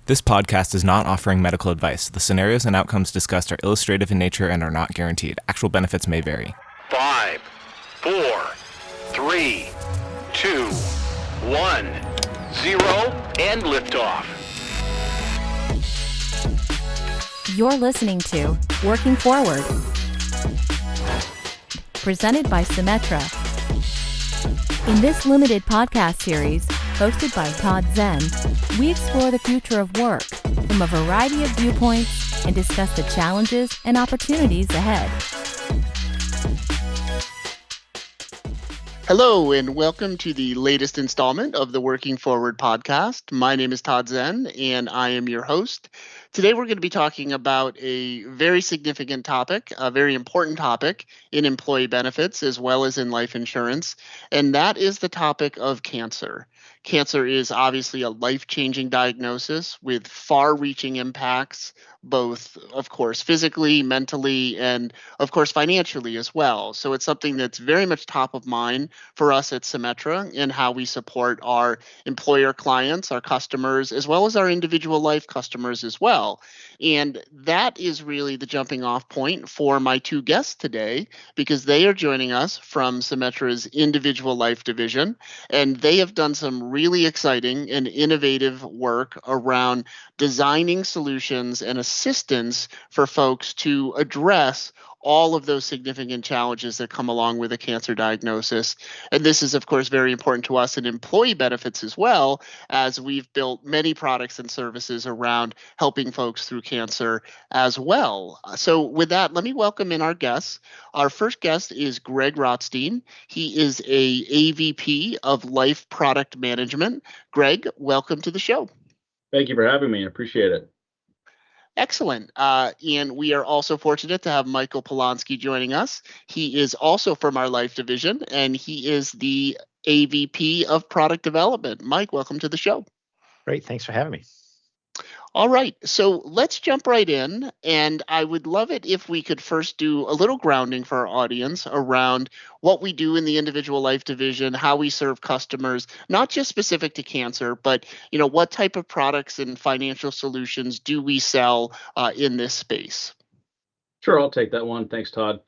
This podcast is not offering medical advice. The scenarios and outcomes discussed are illustrative in nature and are not guaranteed. Actual benefits may vary. 5, 4, 3, 2, 1, 0, and liftoff. You're listening to Working Forward, presented by Symetra. In this limited podcast series, hosted by Todd Zen, we explore the future of work from a variety of viewpoints and discuss the challenges and opportunities ahead. Hello, and welcome to the latest installment of the Working Forward podcast. My name is Todd Zen, and I am your host. Today, we're going to be talking about a very significant topic, a very important topic in employee benefits as well as in life insurance, and that is the topic of cancer. Cancer is obviously a life-changing diagnosis with far-reaching impacts, both, of course, physically, mentally, and, of course, financially as well. So it's something that's very much top of mind for us at Symetra in how we support our employer clients, our customers, as well as our individual life customers as well. And that is really the jumping off point for my two guests today, because they are joining us from Symetra's individual life division, and they have done some really exciting and innovative work around designing solutions and assistance for folks to address all of those significant challenges that come along with a cancer diagnosis. And this is, of course, very important to us in employee benefits as well, as we've built many products and services around helping folks through cancer as well. So with that, let me welcome in our guests. Our first guest is Greg Rothstein. He is a AVP of Life Product Management. Greg, welcome to the show. Thank you for having me. I appreciate it. Excellent. And we are also fortunate to have Michael Polonsky joining us. He is also from our Life division, and he is the AVP of Product Development. Mike, welcome to the show. Great. Thanks for having me. All right. So let's jump right in. And I would love it if we could first do a little grounding for our audience around what we do in the individual life division, how we serve customers, not just specific to cancer, but what type of products and financial solutions do we sell in this space? Sure, I'll take that one. Thanks, Todd.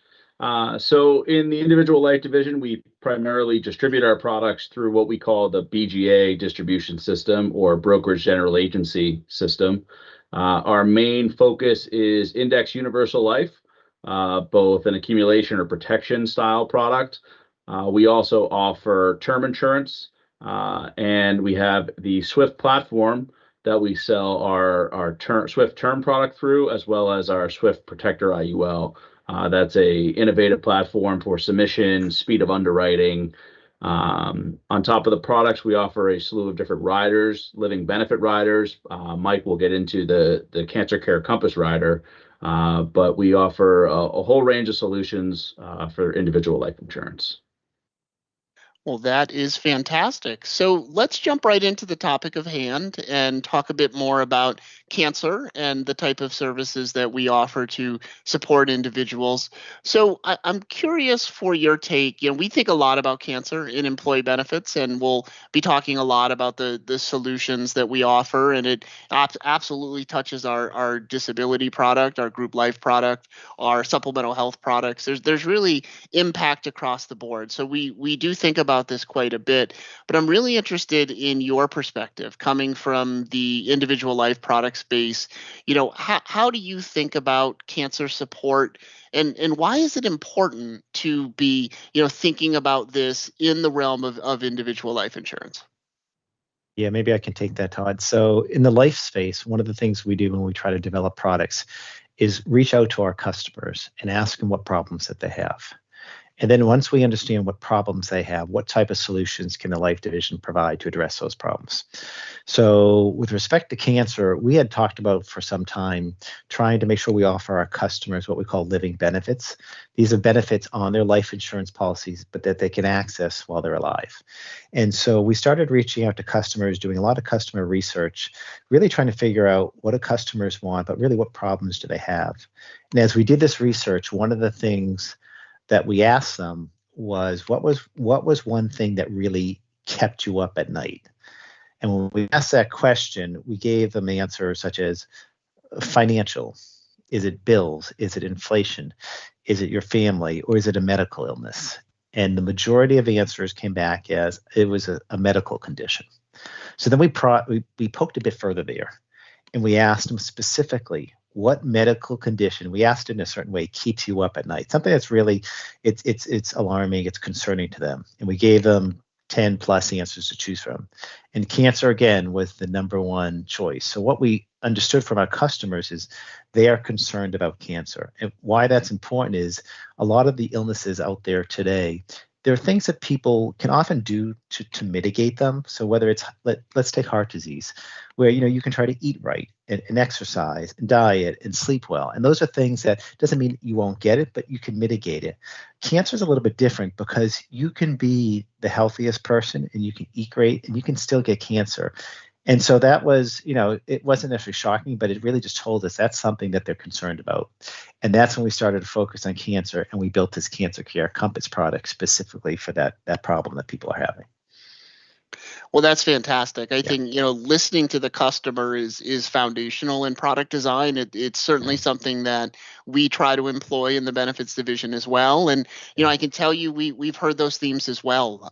So in the individual life division, we primarily distribute our products through what we call the BGA distribution system, or brokerage general agency system. Our main focus is index universal life, both an accumulation or protection style product. We also offer term insurance, and we have the Swift platform that we sell our Swift term product through, as well as our Swift Protector IUL. That's a innovative platform for submission, speed of underwriting. On top of the products, we offer a slew of different riders, living benefit riders. Mike will get into the Cancer Care Compass rider, but we offer a whole range of solutions for individual life insurance. Well, that is fantastic. So let's jump right into the topic of hand and talk a bit more about cancer and the type of services that we offer to support individuals. So I'm curious for your take. We think a lot about cancer in employee benefits, and we'll be talking a lot about the solutions that we offer, and it absolutely touches our disability product, our group life product, our supplemental health products. There's really impact across the board. So we do think about this quite a bit, but I'm really interested in your perspective coming from the individual life product space. How do you think about cancer support, and why is it important to be thinking about this in the realm of individual life insurance? Yeah, maybe I can take that, Todd. So in the life space, one of the things we do when we try to develop products is reach out to our customers and ask them what problems that they have. And then once we understand what problems they have, what type of solutions can the life division provide to address those problems? So with respect to cancer, we had talked about for some time trying to make sure we offer our customers what we call living benefits. These are benefits on their life insurance policies, but that they can access while they're alive. And so we started reaching out to customers, doing a lot of customer research, really trying to figure out what do customers want, but really what problems do they have? And as we did this research, one of the things that we asked them was, what was one thing that really kept you up at night? And when we asked that question, we gave them answers such as financial. Is it bills? Is it inflation? Is it your family? Or is it a medical illness? And the majority of answers came back as it was a medical condition. So then we poked a bit further there, and we asked them specifically, what medical condition, we asked in a certain way, keeps you up at night? Something that's really, it's alarming, it's concerning to them. And we gave them 10 plus answers to choose from. And cancer, again, was the number one choice. So what we understood from our customers is they are concerned about cancer. And why that's important is a lot of the illnesses out there today, there are things that people can often do to mitigate them. So whether it's, let's take heart disease, where you can try to eat right and exercise and diet and sleep well. And those are things that doesn't mean you won't get it, but you can mitigate it. Cancer is a little bit different because you can be the healthiest person and you can eat great and you can still get cancer. And so that was, it wasn't necessarily shocking, but it really just told us that's something that they're concerned about. And that's when we started to focus on cancer, and we built this Cancer Care Compass product specifically for that problem that people are having. Well, that's fantastic. I think, listening to the customer is foundational in product design. It's certainly something that we try to employ in the benefits division as well. And, I can tell you we've heard those themes as well.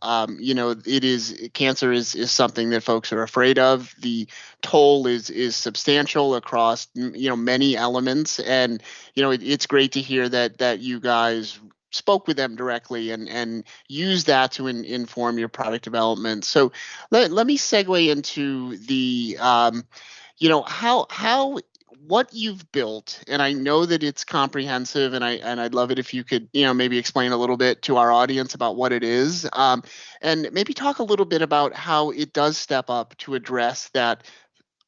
Cancer is something that folks are afraid of. The toll is substantial across, many elements. And, it's great to hear that you guys spoke with them directly and use that to inform your product development. So let me segue into the, how what you've built, and I know that it's comprehensive, and I'd love it if you could, maybe explain a little bit to our audience about what it is, and maybe talk a little bit about how it does step up to address that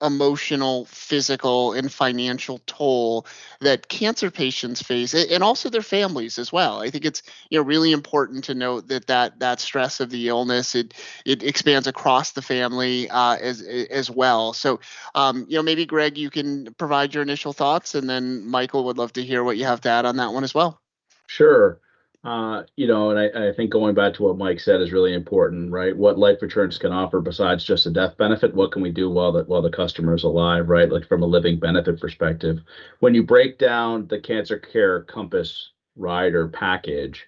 emotional, physical, and financial toll that cancer patients face, and also their families as well. I think it's really important to note that stress of the illness it expands across the family as well. So maybe Greg, you can provide your initial thoughts, and then Michael would love to hear what you have to add on that one as well. Sure. And I think going back to what Mike said is really important, right? What life insurance can offer besides just a death benefit, what can we do while the customer is alive, right? Like from a living benefit perspective. When you break down the Cancer Care Compass rider package,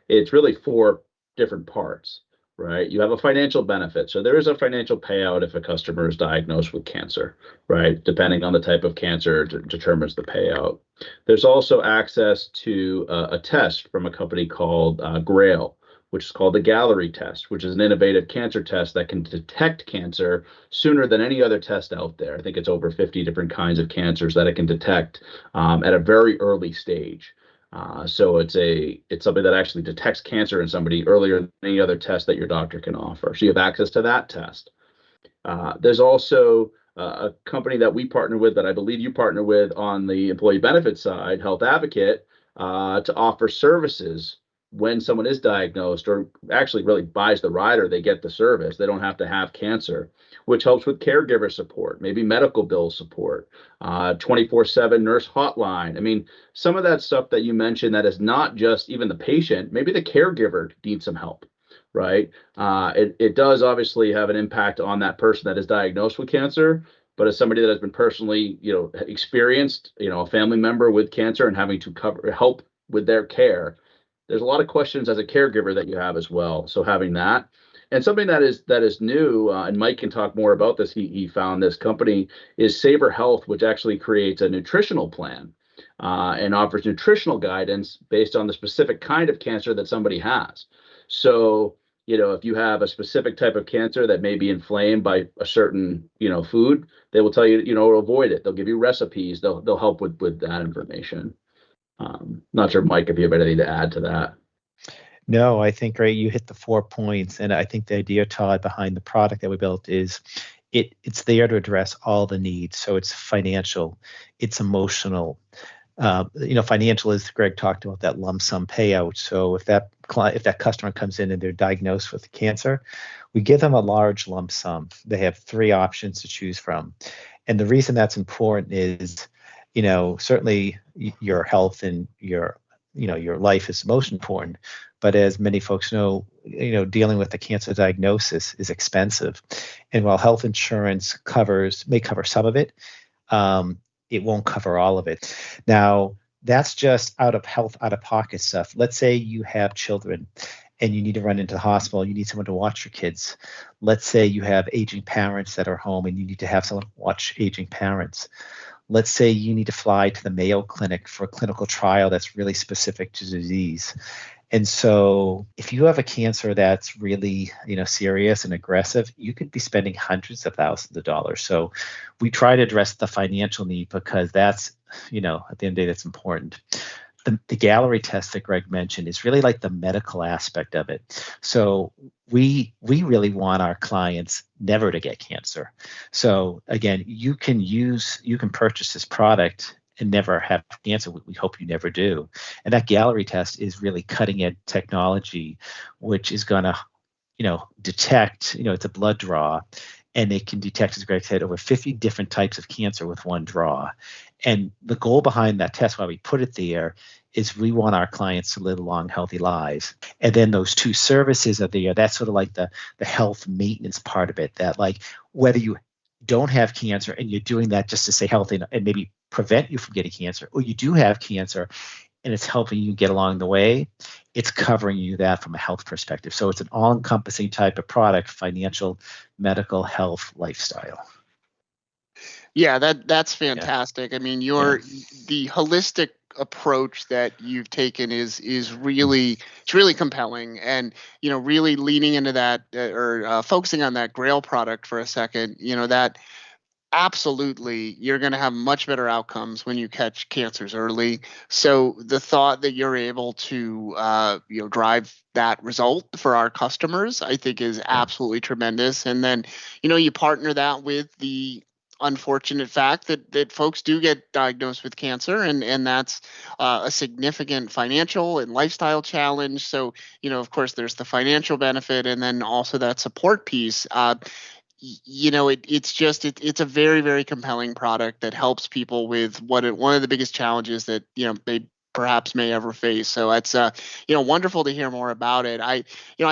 it's really 4 different parts, right? You have a financial benefit. So there is a financial payout if a customer is diagnosed with cancer, right? Depending on the type of cancer determines the payout. There's also access to a test from a company called Grail, which is called the Gallery test, which is an innovative cancer test that can detect cancer sooner than any other test out there. I think it's over 50 different kinds of cancers that it can detect at a very early stage. So it's something that actually detects cancer in somebody earlier than any other test that your doctor can offer. So you have access to that test. There's also a company that we partner with, that I believe you partner with on the employee benefits side, Health Advocate, to offer services when someone is diagnosed, or actually really buys the rider, they get the service. They don't have to have cancer, which helps with caregiver support, maybe medical bill support, 24/7 nurse hotline. I mean, some of that stuff that you mentioned that is not just even the patient, maybe the caregiver needs some help, right? It does obviously have an impact on that person that is diagnosed with cancer, but as somebody that has been personally, experienced, a family member with cancer and having to help with their care, there's a lot of questions as a caregiver that you have as well. So having that, and something that is new, and Mike can talk more about this. He found this company is Saber Health, which actually creates a nutritional plan and offers nutritional guidance based on the specific kind of cancer that somebody has. So, if you have a specific type of cancer that may be inflamed by a certain, food, they will tell you, avoid it. They'll give you recipes. They'll help with that information. Not sure, Mike, if you have anything to add to that. No, I think, right, you hit the 4 points. And I think the idea, Todd, behind the product that we built is it's there to address all the needs. So it's financial, it's emotional. Financial, as Greg talked about, that lump sum payout. So if that customer comes in and they're diagnosed with cancer, we give them a large lump sum. They have 3 options to choose from. And the reason that's important is, certainly your health and your life is most important, But as many folks know, dealing with the cancer diagnosis is expensive. And while health insurance may cover some of it, it won't cover all of it. Now, that's just out of pocket stuff. Let's say you have children and you need to run into the hospital, you need someone to watch your kids. Let's say you have aging parents that are home and you need to have someone watch aging parents. Let's say you need to fly to the Mayo Clinic for a clinical trial that's really specific to disease. And so if you have a cancer that's really, serious and aggressive, you could be spending hundreds of thousands of dollars. So we try to address the financial need because that's, at the end of the day, that's important. The Galleri test that Greg mentioned is really like the medical aspect of it. So we really want our clients never to get cancer. So again, you can purchase this product and never have cancer. We hope you never do. And that Galleri test is really cutting edge technology, which is going to, detect, it's a blood draw, and it can detect, as Greg said, over 50 different types of cancer with one draw. And the goal behind that test, why we put it there, is we want our clients to live long, healthy lives. And then those two services are there. That's sort of like the health maintenance part of it, that like whether you don't have cancer and you're doing that just to stay healthy and maybe prevent you from getting cancer, or you do have cancer and it's helping you get along the way, it's covering you that from a health perspective. So it's an all-encompassing type of product: financial, medical, health, lifestyle. Yeah, that's fantastic. I mean, the holistic approach that you've taken is really compelling, and really leaning into that or focusing on that Grail product for a second. That absolutely, you're going to have much better outcomes when you catch cancers early. So the thought that you're able to drive that result for our customers, I think, is absolutely tremendous. And then you partner that with the unfortunate fact that folks do get diagnosed with cancer, and that's a significant financial and lifestyle challenge. So of course there's the financial benefit, and then also that support piece. It's a very, very compelling product that helps people with one of the biggest challenges that they perhaps may ever face. So it's wonderful to hear more about it. I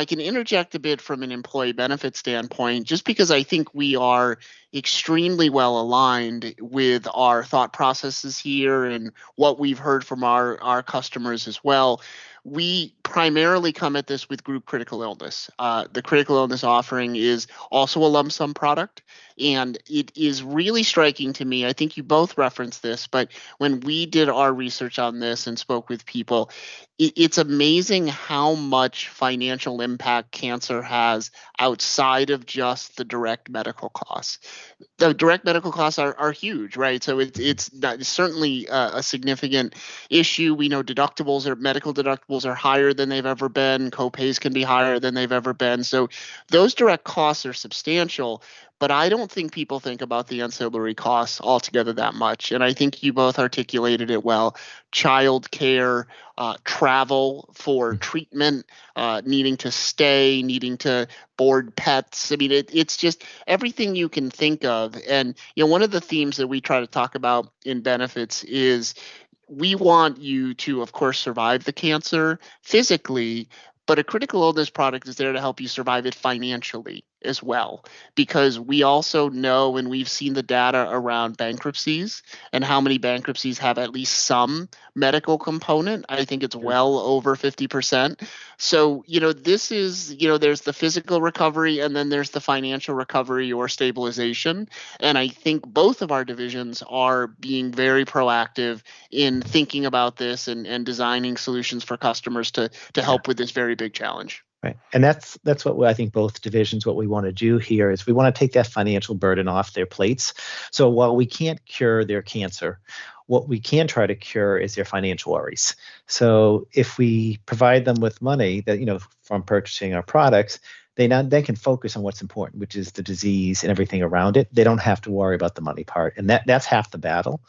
can interject a bit from an employee benefit standpoint, just because I think we are extremely well aligned with our thought processes here and what we've heard from our customers as well. We primarily come at this with group critical illness. The critical illness offering is also a lump sum product. And it is really striking to me, I think you both referenced this, but when we did our research on this and spoke with people, it's amazing how much financial impact cancer has outside of just the direct medical costs. The direct medical costs are huge, right? So it's certainly a significant issue. We know medical deductibles are higher than they've ever been. Copays can be higher than they've ever been. So those direct costs are substantial. But I don't think people think about the ancillary costs altogether that much. And I think you both articulated it well. Child care, travel for treatment, needing to stay, needing to board pets. I mean, it's just everything you can think of. And, one of the themes that we try to talk about in benefits is we want you to, of course, survive the cancer physically, but a critical illness product is there to help you survive it financially as well, because we also know, and we've seen the data around bankruptcies and how many bankruptcies have at least some medical component. I think it's well over 50%. So, this is, there's the physical recovery and then there's the financial recovery or stabilization. And I think both of our divisions are being very proactive in thinking about this and designing solutions for customers to help with this very big challenge. Right. And that's what I think both divisions, what we want to do here is we want to take that financial burden off their plates. So while we can't cure their cancer, what we can try to cure is their financial worries. So if we provide them with money that, from purchasing our products, they can focus on what's important, which is the disease and everything around it. They don't have to worry about the money part. And that's half the battle.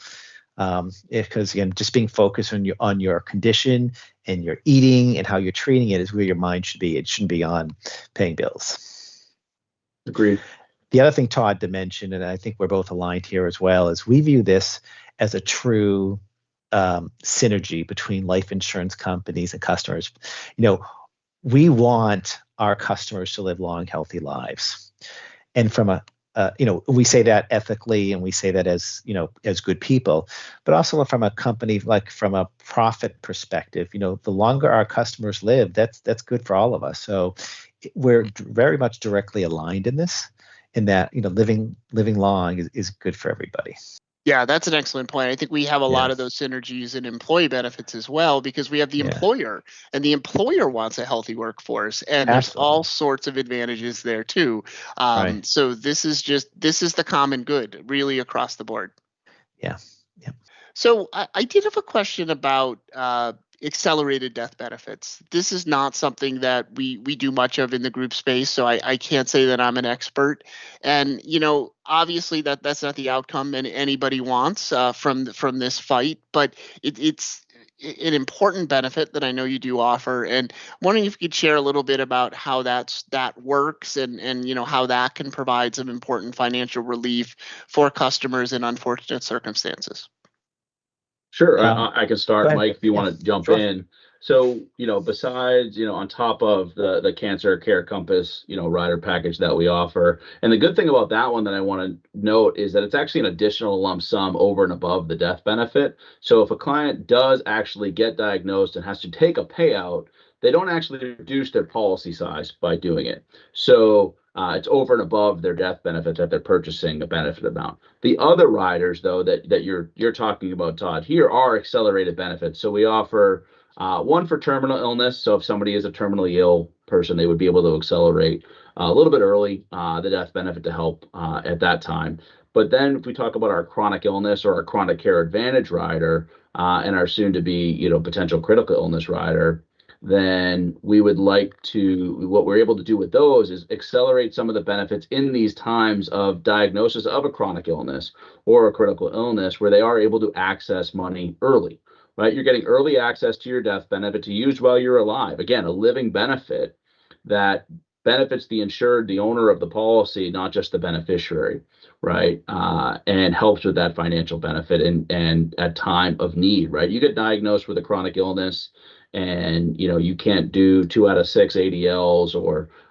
Because again, just being focused on your condition and your eating and how you're treating it is where your mind should be. It shouldn't be on paying bills. Agreed. The other thing Todd mentioned, and I think we're both aligned here as well, is we view this as a true synergy between life insurance companies and customers. we want our customers to live long, healthy lives. And from we say that ethically, and we say that as, as good people, but also from a company, like from a profit perspective, the longer our customers live, that's good for all of us. So we're very much directly aligned in this, in that, living long is good for everybody. Yeah, that's an excellent point. I think we have a lot Yeah. of those synergies in employee benefits as well, because we have the Yeah. employer, and the employer wants a healthy workforce, and there's Absolutely. all sorts of advantages there too. Right. So this is the common good, really, across the board. Yeah. Yeah. So I did have a question about accelerated death benefits. This is not something that we do much of in the group space, so I can't say that I'm an expert. And obviously that's not the outcome anybody wants from this fight, but it's an important benefit that I know you do offer. And I'm wondering if you could share a little bit about how that works, and how that can provide some important financial relief for customers in unfortunate circumstances. Sure, Go I can start, ahead. Mike, if you Yeah, want to jump sure. in. So, besides, on top of the Cancer Care Compass, rider package that we offer, and the good thing about that one that I want to note is that it's actually an additional lump sum over and above the death benefit. So if a client does actually get diagnosed and has to take a payout, they don't actually reduce their policy size by doing it. So it's over and above their death benefit that they're purchasing a benefit amount. The other riders, though, that you're talking about, Todd, here are accelerated benefits. So we offer one for terminal illness. So if somebody is a terminally ill person, they would be able to accelerate a little bit early the death benefit to help at that time. But then if we talk about our chronic illness or our chronic care advantage rider and our soon to be potential critical illness rider, then we would like to, what we're able to do with those is accelerate some of the benefits in these times of diagnosis of a chronic illness or a critical illness, where they are able to access money early, right? You're getting early access to your death benefit to use while you're alive. Again, a living benefit that benefits the insured, the owner of the policy, not just the beneficiary, right? And helps with that financial benefit and at time of need, right? You get diagnosed with a chronic illness, and you can't do 2 out of 6 ADLs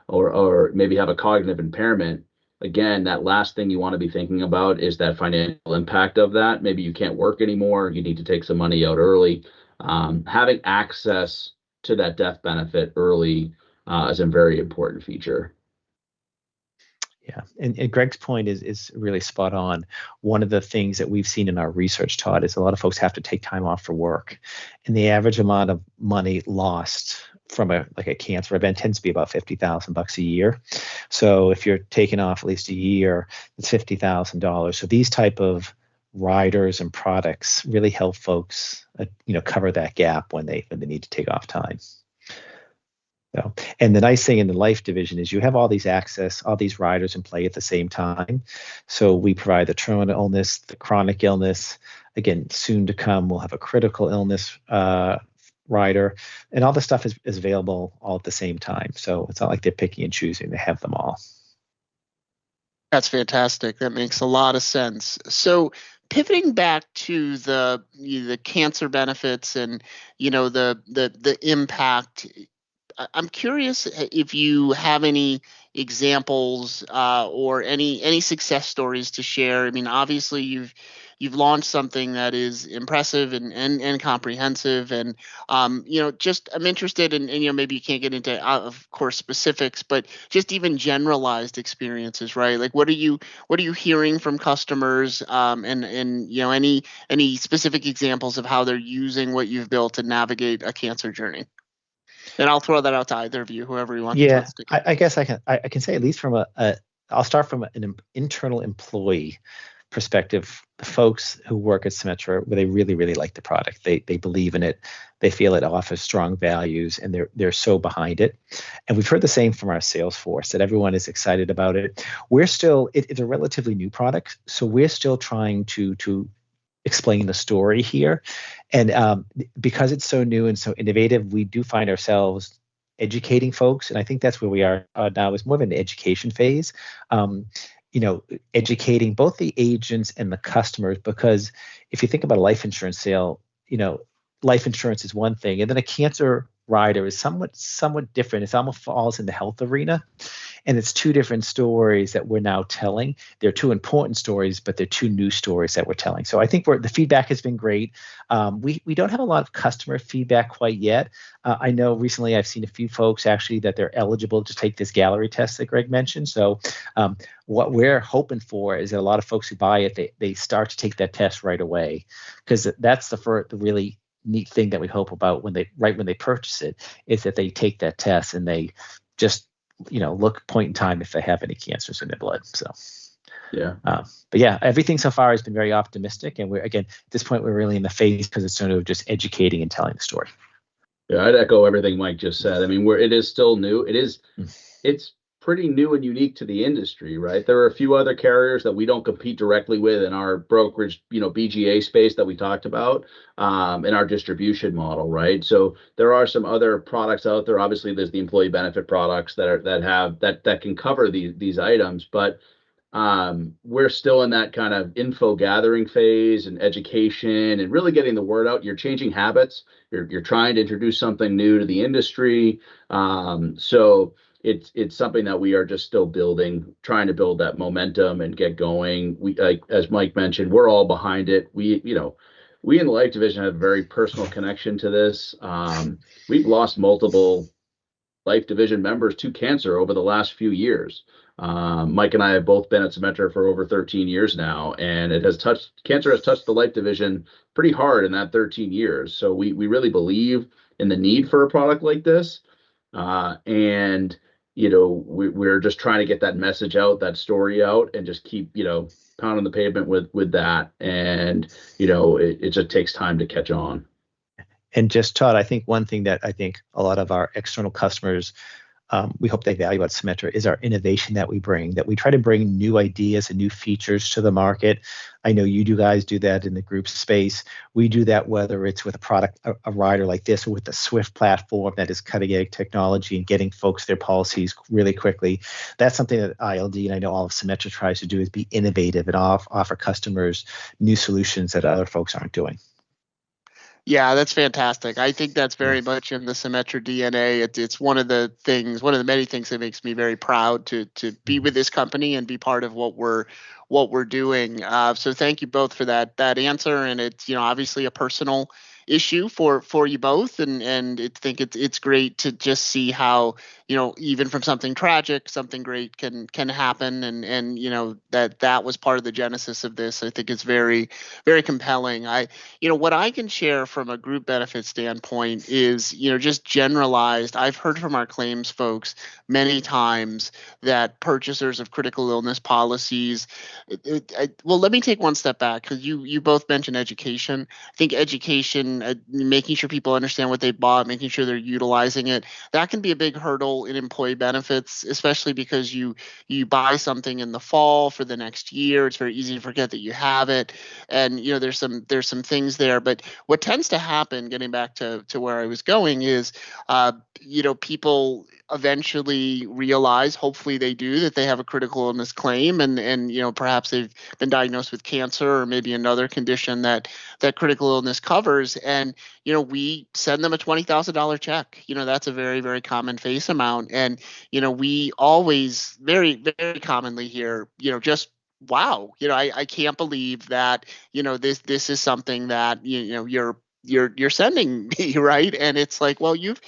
or maybe have a cognitive impairment. Again, that last thing you want to be thinking about is that financial impact of that. Maybe you can't work anymore, you need to take some money out early. Having access to that death benefit early is a very important feature. Yeah, and Greg's point is really spot on. One of the things that we've seen in our research, Todd, is a lot of folks have to take time off for work, and the average amount of money lost from a cancer event tends to be about $50,000 a year. So if you're taking off at least a year, it's $50,000. So these type of riders and products really help folks, cover that gap when they need to take off time. So, and the nice thing in the life division is you have all these riders in play at the same time. So we provide the terminal illness, the chronic illness. Again, soon to come, we'll have a critical illness rider, and all the stuff is available all at the same time. So it's not like they're picking and choosing; they have them all. That's fantastic. That makes a lot of sense. So pivoting back to the cancer benefits and the impact, I'm curious if you have any examples or any success stories to share. I mean, obviously you've launched something that is impressive and comprehensive, and just I'm interested in, and maybe you can't get into of course specifics, but just even generalized experiences, right? Like what are you hearing from customers, and any specific examples of how they're using what you've built to navigate a cancer journey? And I'll throw that out to either of you, whoever you want. Yeah, I guess I can say, at least from I'll start from an internal employee perspective. The folks who work at Symetra, where they really, really like the product, they believe in it, they feel it offers strong values, and they're so behind it. And we've heard the same from our sales force, that everyone is excited about it. We're still, it's a relatively new product, so we're still trying to explain the story here. And because it's so new and so innovative, we do find ourselves educating folks. And I think that's where we are now, is more of an education phase, educating both the agents and the customers. Because if you think about a life insurance sale, life insurance is one thing, and then a cancer rider is somewhat different. It almost falls in the health arena, and it's two different stories that we're now telling. They're two important stories, but they're two new stories that we're telling. So I think the feedback has been great. We don't have a lot of customer feedback quite yet. I know recently I've seen a few folks actually that they're eligible to take this gallery test that Greg mentioned. So what we're hoping for is that a lot of folks who buy it, they start to take that test right away, because that's the really neat thing that we hope about when they purchase it, is that they take that test and they just look point in time if they have any cancers in their blood. So yeah. But yeah, everything so far has been very optimistic, and at this point we're really in the phase because it's sort of just educating and telling the story. Yeah, I'd echo everything Mike just said. I mean, it is still new. It's pretty new and unique to the industry, right? There are a few other carriers that we don't compete directly with in our brokerage, BGA space that we talked about, in our distribution model, right? So there are some other products out there. Obviously, there's the employee benefit products that can cover these items, but we're still in that kind of info gathering phase and education and really getting the word out. You're changing habits. You're trying to introduce something new to the industry. So it's something that we are just still building, trying to build that momentum and get going. We, as Mike mentioned, we're all behind it. We in the life division have a very personal connection to this. We've lost multiple life division members to cancer over the last few years. Mike and I have both been at Symetra for over 13 years now, and cancer has touched the life division pretty hard in that 13 years. So we really believe in the need for a product like this. And we're just trying to get that message out, that story out, and just keep, pounding the pavement with that. And, it just takes time to catch on. And just Todd, I think one thing that I think a lot of our external customers, we hope they value about Symetra is our innovation that we bring, that we try to bring new ideas and new features to the market. I know you guys do that in the group space. We do that whether it's with a product, a rider like this, or with the Swift platform that is cutting edge technology and getting folks their policies really quickly. That's something that ILD and I know all of Symetra tries to do, is be innovative and offer customers new solutions that other folks aren't doing. Yeah, that's fantastic. I think that's very much in the Symetra DNA. It's one of the many things that makes me very proud to be with this company and be part of what we're doing. So thank you both for that answer. And it's obviously a personal issue for you both, and I think it's great to just see how even from something tragic, something great can happen, and that was part of the genesis of this. I think it's very, very compelling. What I can share from a group benefit standpoint is just generalized. I've heard from our claims folks many times that purchasers of critical illness policies. Well, let me take one step back, because you both mentioned education. I think education, making sure people understand what they bought, making sure they're utilizing it, that can be a big hurdle in employee benefits, especially because you buy something in the fall for the next year. It's very easy to forget that you have it, and there's some things there. But what tends to happen, getting back to where I was going, is people eventually realize, hopefully they do, that they have a critical illness claim, and perhaps they've been diagnosed with cancer or maybe another condition that critical illness covers, and we send them a $20,000 check. That's a very, very common face amount, and we always very, very commonly hear just, wow, I can't believe that this is something that you're sending me, right? And it's like, well, you've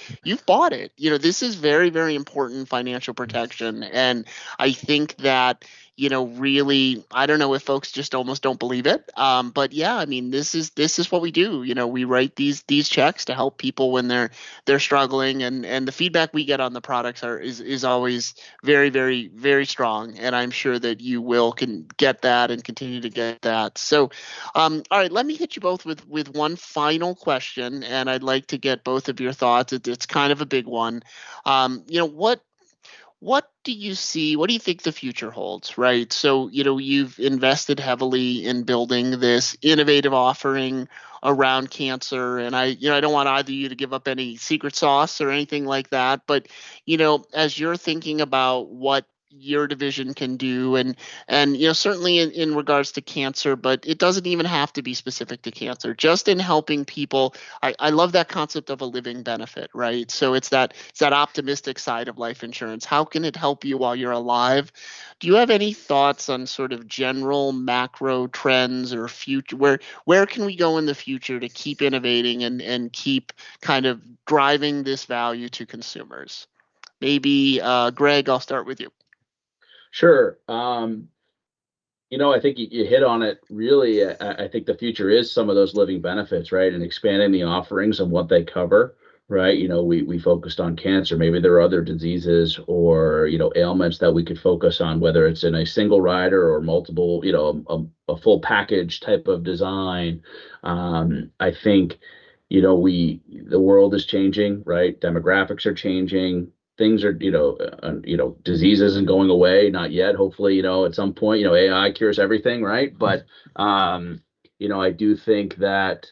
bought it. This is very, very important financial protection, and I think that really, I don't know if folks just almost don't believe it. But yeah, I mean, this is what we do. We write these checks to help people when they're struggling, and the feedback we get on the products is always very, very, very strong. And I'm sure that you can get that and continue to get that. So, all right, let me hit you both with one final question, and I'd like to get both of your thoughts. It's kind of a big one. What do you see? What do you think the future holds, right? So, you've invested heavily in building this innovative offering around cancer, and I don't want either of you to give up any secret sauce or anything like that, but, as you're thinking about what your division can do, and certainly in regards to cancer, but it doesn't even have to be specific to cancer. Just in helping people, I love that concept of a living benefit, right? So it's that optimistic side of life insurance. How can it help you while you're alive? Do you have any thoughts on sort of general macro trends or future, where can we go in the future to keep innovating and keep kind of driving this value to consumers? Maybe Greg, I'll start with you. Sure. I think you hit on it. Really, I think the future is some of those living benefits, right? And expanding the offerings and what they cover, right? We focused on cancer. Maybe there are other diseases or, ailments that we could focus on, whether it's in a single rider or multiple, a full package type of design. I think, the world is changing, right? Demographics are changing. Things are, disease isn't going away, not yet. Hopefully, at some point, AI cures everything, right? But, I do think that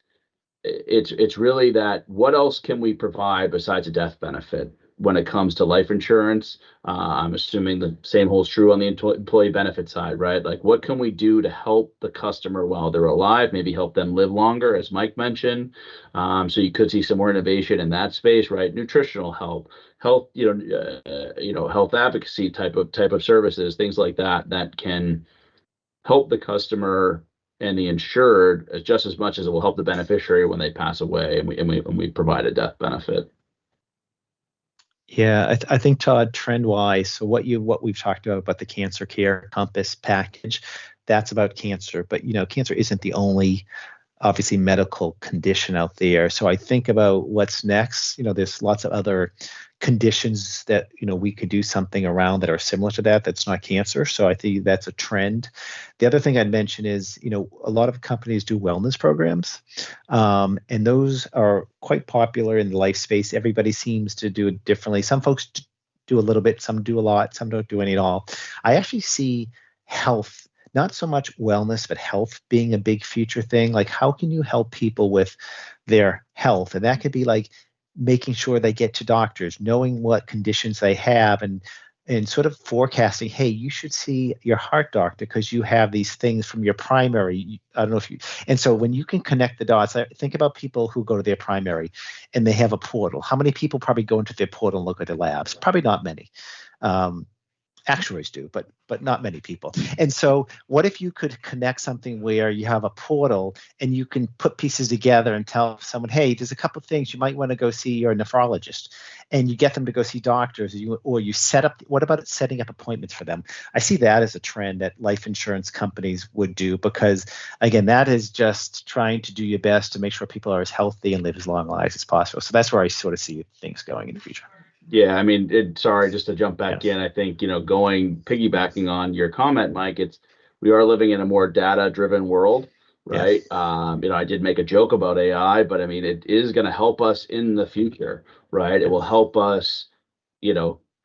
it's really that what else can we provide besides a death benefit when it comes to life insurance? I'm assuming the same holds true on the employee benefit side, right? Like, what can we do to help the customer while they're alive? Maybe help them live longer, as Mike mentioned. So you could see some more innovation in that space, right? Nutritional health, health advocacy type of services, things like that can help the customer and the insured just as much as it will help the beneficiary when they pass away, and we provide a death benefit. Yeah, I think, Todd, trend wise, so what we've talked about the Cancer Care Compass package, that's about cancer, but cancer isn't the only obviously medical condition out there. So I think about what's next. There's lots of other conditions that we could do something around that are similar to that's not cancer. So I think that's a trend. The other thing I'd mention is a lot of companies do wellness programs, and those are quite popular in the life space. Everybody seems to do it differently. Some folks do a little bit, some do a lot, some don't do any at all. I actually see health, not so much wellness, but health being a big future thing. Like, how can you help people with their health? And that could be like making sure they get to doctors, knowing what conditions they have, and sort of forecasting, hey, you should see your heart doctor because you have these things from your primary. I don't know if you, and so when you can connect the dots, I think about people who go to their primary and they have a portal. How many people probably go into their portal and look at their labs? Probably not many. Actuaries do, but not many people. And so what if you could connect something where you have a portal and you can put pieces together and tell someone, hey, there's a couple of things you might want to go see your nephrologist, and you get them to go see doctors, or you set up, what about setting up appointments for them? I see that as a trend that life insurance companies would do, because again, that is just trying to do your best to make sure people are as healthy and live as long lives as possible. So that's where I sort of see things going in the future. Yeah, I mean, sorry, just to jump back in, I think, piggybacking on your comment, Mike, we are living in a more data-driven world, right? Yes. I did make a joke about AI, but I mean, it is going to help us in the future, right? It will help us,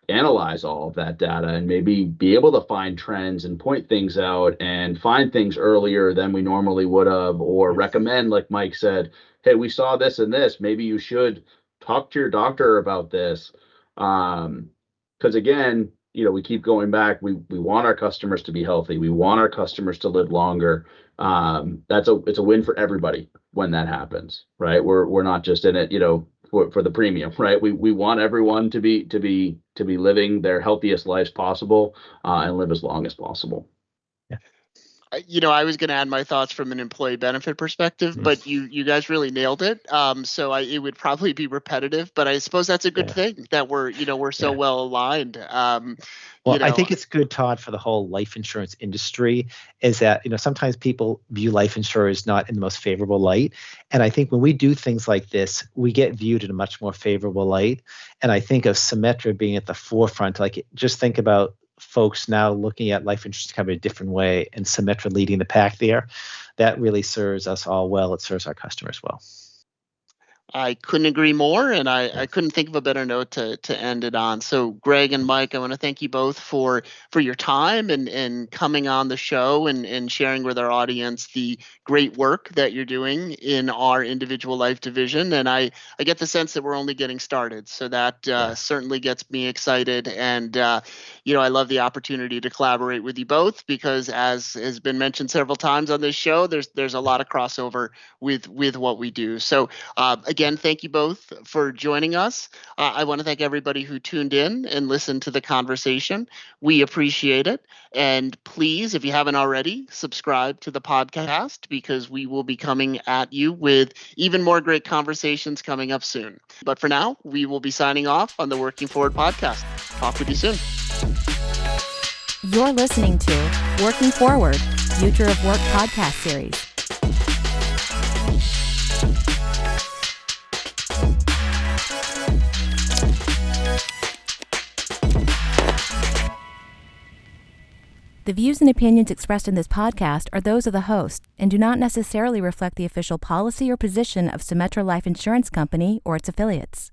analyze all of that data and maybe be able to find trends and point things out and find things earlier than we normally would have, or recommend, like Mike said, hey, we saw this and this, maybe you should talk to your doctor about this. Because again, we keep going back. We want our customers to be healthy. We want our customers to live longer. It's a win for everybody when that happens, right? We're not just in it, for the premium, right? We want everyone to be living their healthiest lives possible, and live as long as possible. I was going to add my thoughts from an employee benefit perspective, but you guys really nailed it. So it would probably be repetitive, but I suppose that's a good thing that we're so well aligned. I think it's good, Todd, for the whole life insurance industry, is that, sometimes people view life insurers not in the most favorable light. And I think when we do things like this, we get viewed in a much more favorable light. And I think of Symetra being at the forefront. Like, just think about folks now looking at life insurance kind of a different way, and Symetra leading the pack there. That really serves us all well. It serves our customers well. I couldn't agree more, and I couldn't think of a better note to end it on. So, Greg and Mike, I want to thank you both for your time and coming on the show and sharing with our audience the great work that you're doing in our individual life division. And I get the sense that we're only getting started, so that certainly gets me excited. And I love the opportunity to collaborate with you both because, as has been mentioned several times on this show, there's a lot of crossover with what we do. So again, thank you both for joining us. I want to thank everybody who tuned in and listened to the conversation. We appreciate it. And please, if you haven't already, subscribe to the podcast because we will be coming at you with even more great conversations coming up soon. But for now, we will be signing off on the Working Forward podcast. Talk with you soon. You're listening to Working Forward, Future of Work podcast series. The views and opinions expressed in this podcast are those of the host and do not necessarily reflect the official policy or position of Symetra Life Insurance Company or its affiliates.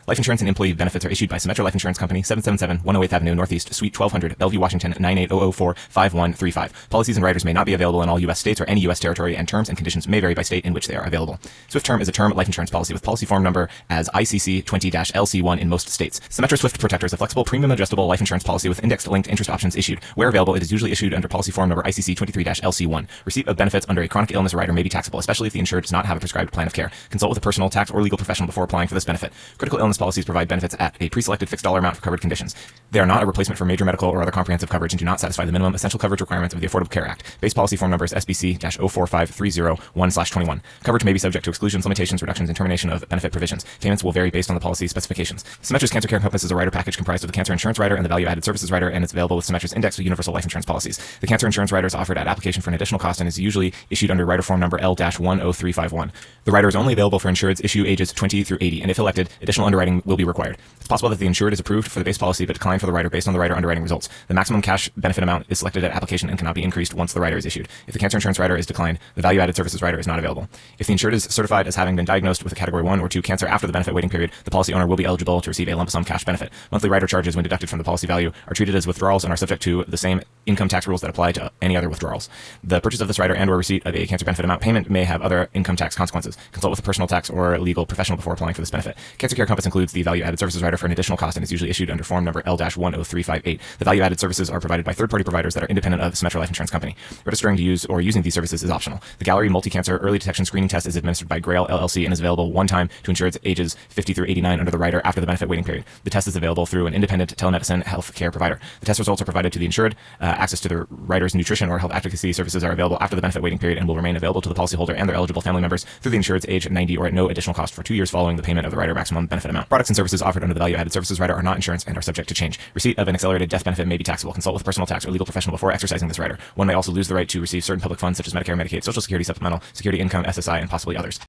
Life insurance and employee benefits are issued by Symetra Life Insurance Company, 777 108th Avenue Northeast, Suite 1200, Bellevue, Washington, 98004-5135. Policies and riders may not be available in all U.S. states or any U.S. territory, and terms and conditions may vary by state in which they are available. Swift Term is a term life insurance policy with policy form number as ICC 20-LC1 in most states. Symetra Swift Protector is a flexible, premium adjustable life insurance policy with index-linked interest options issued. Where available, it is usually issued under policy form number ICC 23-LC1. Receipt of benefits under a chronic illness rider may be taxable, especially if the insured does not have a prescribed plan of care. Consult with a personal, tax, or legal professional before applying for this benefit. Critical illness policies provide benefits at a pre-selected fixed dollar amount for covered conditions. They are not a replacement for major medical or other comprehensive coverage and do not satisfy the minimum essential coverage requirements of the Affordable Care Act. Base policy form number is SBC-045301/21. Coverage may be subject to exclusions, limitations, reductions, and termination of benefit provisions. Payments will vary based on the policy specifications. Symetra's Cancer Care encompasses a rider package comprised of the Cancer Insurance Rider and the Value Added Services Rider, and it's available with Symetra's Index Universal Life Insurance policies. The Cancer Insurance Rider is offered at application for an additional cost and is usually issued under rider form number L-10351. The rider is only available for insureds issue ages 20 through 80, and if elected, additional underwriting will be required. It's possible that the insured is approved for the base policy but declined for the rider based on the rider underwriting results. The maximum cash benefit amount is selected at application and cannot be increased once the rider is issued. If the Cancer Insurance Rider is declined, the Value Added Services Rider is not available. If the insured is certified as having been diagnosed with a Category 1 or 2 cancer after the benefit waiting period, the policy owner will be eligible to receive a lump sum cash benefit. Monthly rider charges, when deducted from the policy value, are treated as withdrawals and are subject to the same income tax rules that apply to any other withdrawals. The purchase of this rider and/or receipt of a cancer benefit amount payment may have other income tax consequences. Consult with a personal tax or legal professional before applying for this benefit. Cancer Care Compass includes the Value Added Services Rider for an additional cost and is usually issued under form number L-10358. The Value Added Services are provided by third-party providers that are independent of Symetra Life Insurance Company. Registering to use or using these services is optional. The Gallery Multi-Cancer Early Detection Screening Test is administered by Grail LLC and is available one time to insureds ages 50 through 89 under the rider after the benefit waiting period. The test is available through an independent telemedicine health care provider. The test results are provided to the insured. Access to the rider's nutrition or health advocacy services are available after the benefit waiting period and will remain available to the policyholder and their eligible family members through the insured's age 90 or at no additional cost for 2 years following the payment of the rider maximum benefit amount. Products and services offered under the Value Added Services Rider are not insurance and are subject to change. Receipt of an accelerated death benefit may be taxable. Consult with a personal tax or legal professional before exercising this rider. One may also lose the right to receive certain public funds such as Medicare, Medicaid, Social Security, Supplemental, Security Income, SSI, and possibly others.